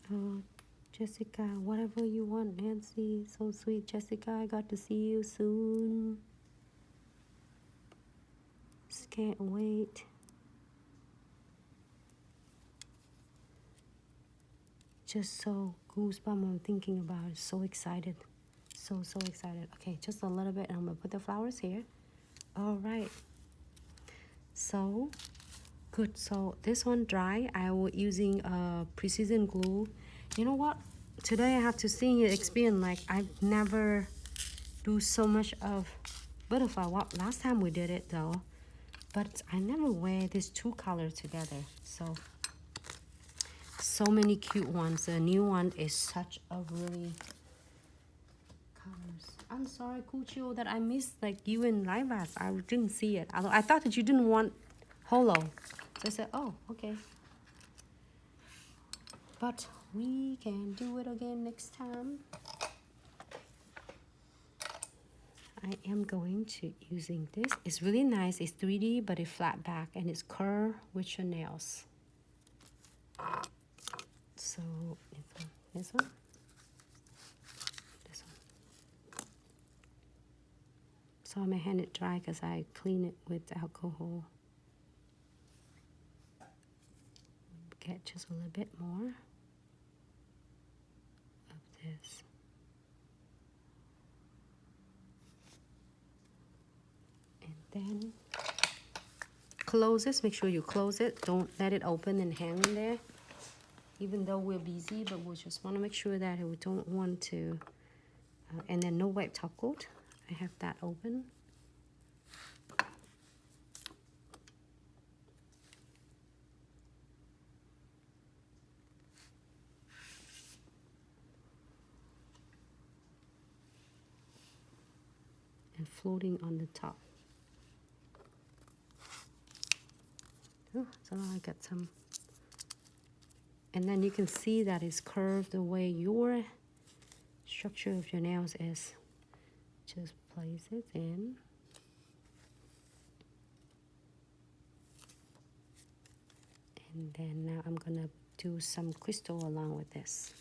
So Jessica, whatever you want, Nancy. So sweet, Jessica. I got to see you soon. Just can't wait. Just so goosebumps I'm thinking about it. So excited. So excited. Okay, just a little bit. I'm gonna put the flowers here. All right. So good. So this one dry. I was using precision glue. You know what? Today I have to see your experience. Like I've never do so much of butterfly. Well, last time we did it though, but I never wear these two colors together. So many cute ones. The new one is such a really colors. I'm sorry, Cuccio, that I missed like you and Livas. I didn't see it. Although I thought that you didn't want holo. So I said, oh, okay. But we can do it again next time. I am going to using this. It's really nice. It's 3D, but it's flat back and it's curved with your nails. So this one. So I'm gonna hand it dry because I clean it with alcohol. Get just a little bit more of this. And then close this. Make sure you close it. Don't let it open and hang in there. Even though we're busy, but we just want to make sure that we don't want to. And then no wet top coat. I have that open. And floating on the top. Oh, so I got some. And then you can see that it's curved the way your structure of your nails is. Just place it in. And then now I'm gonna do some crystal along with this.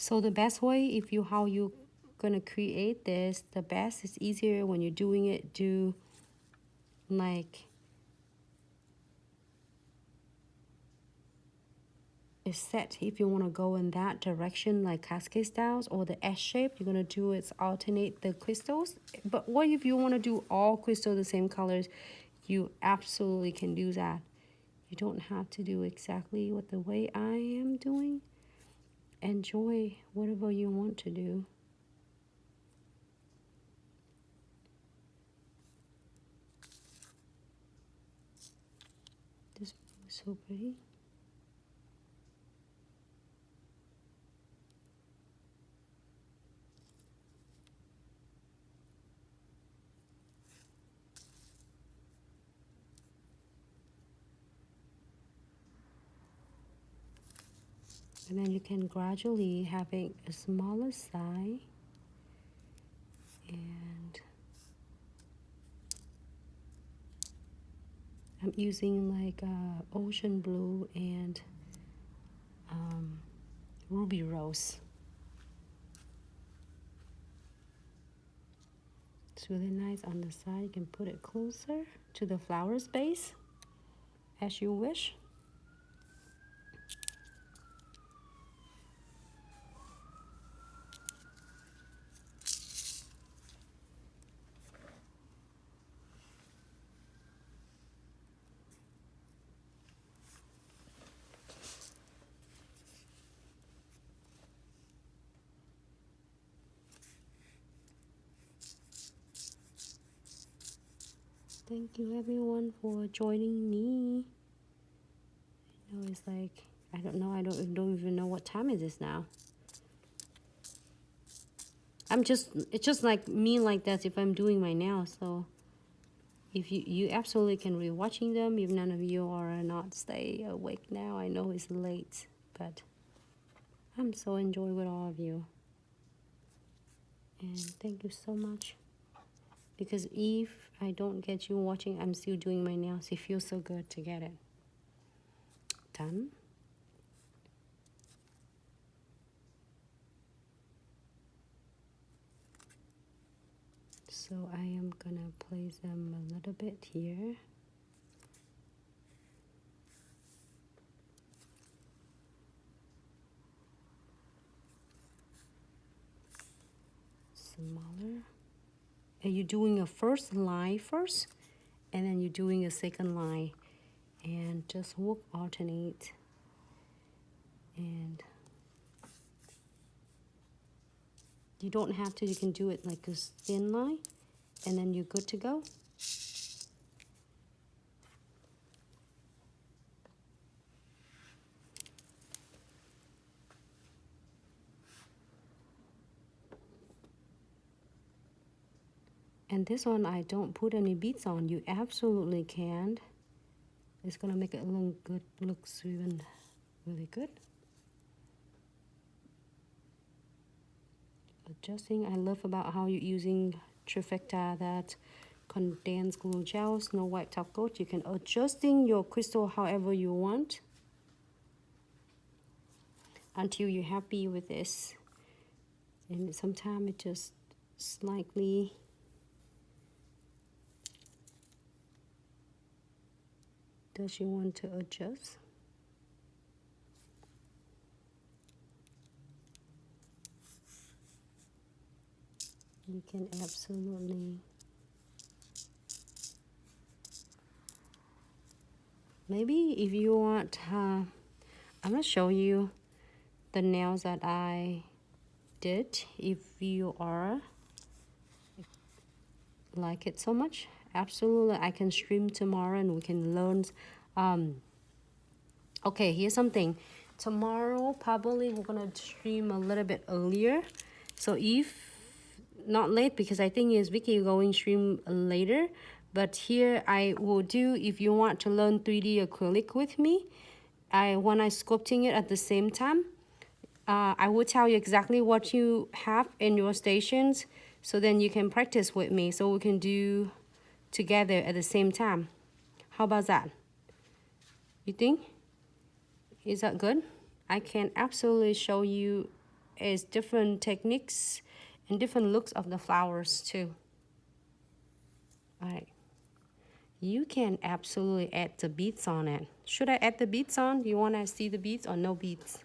So the best way, if you how you gonna create this, the best is easier when you're doing it. Do like a set if you want to go in that direction, like cascade styles or the S shape. You're gonna do is alternate the crystals. But what if you want to do all crystals the same colors? You absolutely can do that. You don't have to do exactly what the way I am doing. Enjoy whatever you want to do. This is so pretty. And then you can gradually having a smaller side and I'm using like ocean blue and ruby rose. It's really nice on the side. You can put it closer to the flower space as you wish. Thank you everyone for joining me. I know it's like, I don't know, I don't even know what time it is now. It's just like me like that if I'm doing my nails. So if you absolutely can re-watching them if none of you are not stay awake now. I know it's late, but I'm so enjoying with all of you. And thank you so much. Because if I don't get you watching, I'm still doing my nails. It feels so good to get it done. So I am gonna place them a little bit here. Smaller. And you're doing a first line first, and then you're doing a second line, and just work alternate. And you don't have to, you can do it like a thin line, and then you're good to go. And this one, I don't put any beads on. You absolutely can. It's gonna make it look good, looks even really good. Adjusting, I love about how you're using Trifecta, that condensed glue gels, no white top coat. You can adjusting your crystal however you want until you're happy with this. And sometimes it just slightly does you want to adjust. You can absolutely, maybe if you want, I'm gonna show you the nails that I did. If you are like it so much, absolutely, I can stream tomorrow and we can learn. Okay, here's something. Tomorrow probably we're gonna stream a little bit earlier, so if not late, because I think is Vicky going stream later, but here I will do, if you want to learn 3D acrylic with me, when I sculpting it at the same time, I will tell you exactly what you have in your stations, so then you can practice with me, so we can do together at the same time. How about that? You think? Is that good? I can absolutely show you as different techniques and different looks of the flowers too. All right. You can absolutely add the beads on it. Should I add the beads on? Do you want to see the beads or no beads?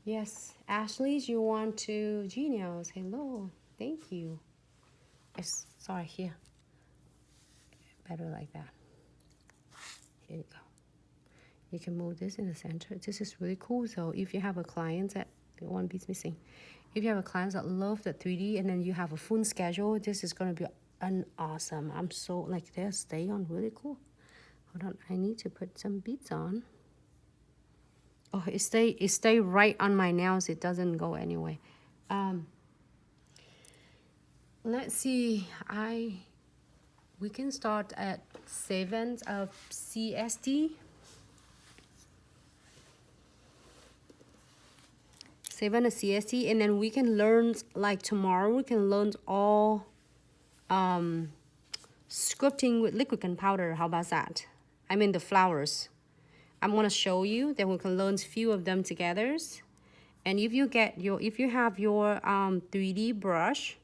Yes, Ashley, you want to Genius. Hello, thank you. It's, sorry, here. Better like that. Here you go. You can move this in the center. This is really cool. So if you have a client that, one piece missing. If you have a client that love the 3D and then you have a full schedule, this is going to be an awesome. I'm so like this, stay on really cool. Hold on, I need to put some beads on. Oh, it stay right on my nails. It doesn't go anyway. Let's see. We can start at 7 of CST. 7 of CST, and then we can learn, like tomorrow, we can learn all sculpting with liquid and powder. How about that? I mean the flowers. I'm gonna show you, then we can learn a few of them together. And if you get your, if you have your 3D brush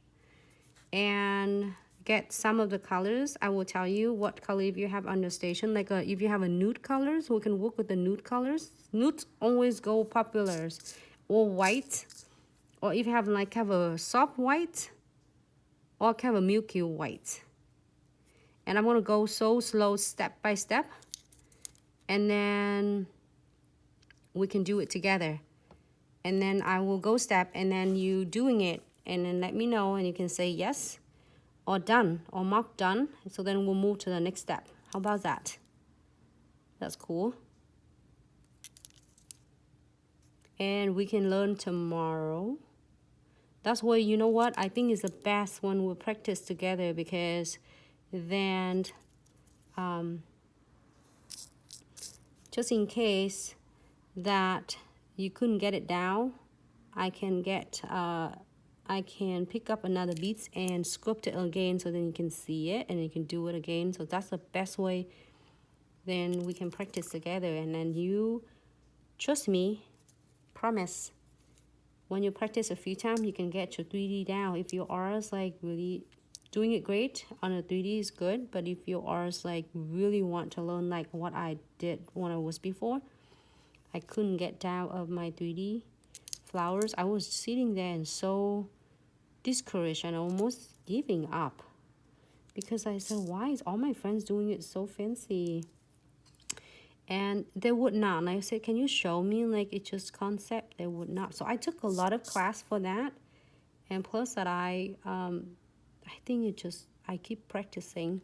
and get some of the colors, I will tell you what color if you have on the station. Like if you have a nude colors, we can work with the nude colors. Nudes always go popular, or white, or if you have like have a soft white or have a milky white. And I'm gonna go so slow, step by step, and then we can do it together. And then I will go step, and then you doing it, and then let me know, and you can say yes or done or mark done. So then we'll move to the next step. How about that? That's cool. And we can learn tomorrow. That's why, you know what, I think is the best when we practice together, because then just in case that you couldn't get it down, I can pick up another beads and sculpt it again, so then you can see it and you can do it again. So that's the best way. Then we can practice together, and then you trust me, promise, when you practice a few times you can get your 3D down. If your aura is like really doing it great on a 3D is good, but if your aura is like really want to learn like what I did when I was before, I couldn't get down of my 3D flowers. I was sitting there and so discouraged and almost giving up, because I said, why is all my friends doing it so fancy? And they would not. And I said, can you show me like it's just concept? They would not. So I took a lot of class for that, and plus that I think it just, I keep practicing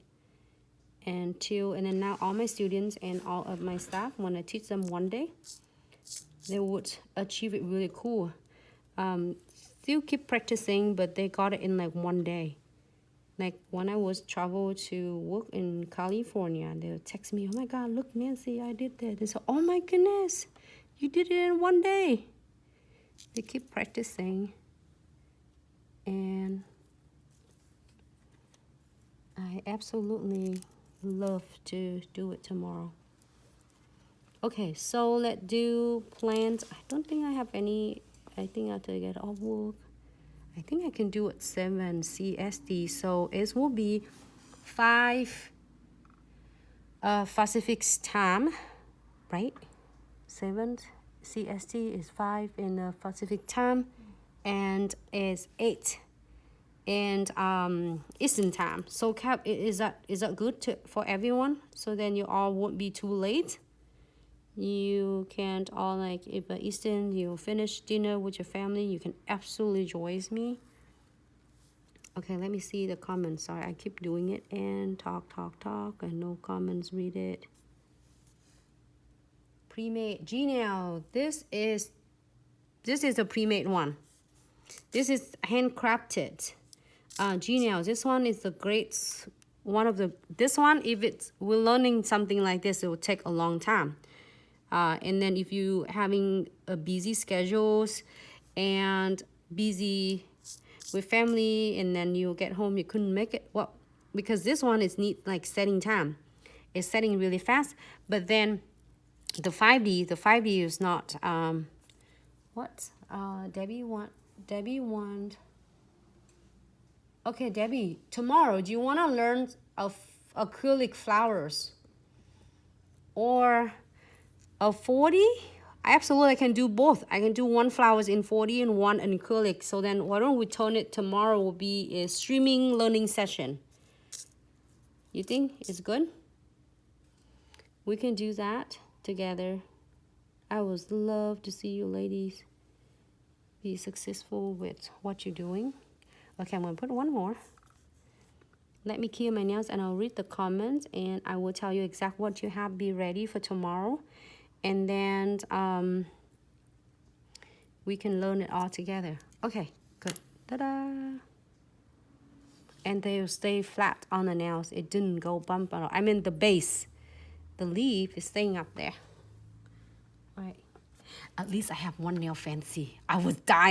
and then now all my students and all of my staff, when I teach them one day, they would achieve it really cool. Still keep practicing, but they got it in like one day. Like when I was travel to work in California, they would text me, oh my God, look, Nancy, I did that. They said, oh my goodness, you did it in one day. They keep practicing. And I absolutely love to do it tomorrow. Okay, so let's do plants. I don't think I have any. I think I have to get off work. I think I can do it 7 CST. So it will be 5 Pacific time, right? 7 CST is 5 in the Pacific time, and is 8 and Eastern time. So Cap, is that good for everyone? So then you all won't be too late. You can't all like, if Eastern you finish dinner with your family, you can absolutely join me. Okay, let me see the comments. Sorry, I keep doing it and talk and no comments. Read it. Pre-made Gmail. This is a pre-made one. This is handcrafted. Genial. This one is the great one of the. This one, if we're learning something like this, it will take a long time. And then if you having a busy schedules and busy with family, and then you get home, you couldn't make it. Well, because this one is need like setting time. It's setting really fast. But then the 5D is not. Debbie want. Okay, Debbie, tomorrow, do you want to learn of acrylic flowers or a 40? I absolutely can do both. I can do 1 flowers in 40 and 1 in acrylic. So then why don't we turn it tomorrow will be a streaming learning session. You think it's good? We can do that together. I would love to see you ladies be successful with what you're doing. Okay, I'm going to put one more. Let me key my nails and I'll read the comments and I will tell you exactly what you have. Be ready for tomorrow. And then we can learn it all together. Okay, good. Ta-da! And they'll stay flat on the nails. It didn't go bump at all. I mean the base. The leaf is staying up there. All right. At least I have one nail fancy. I was dying.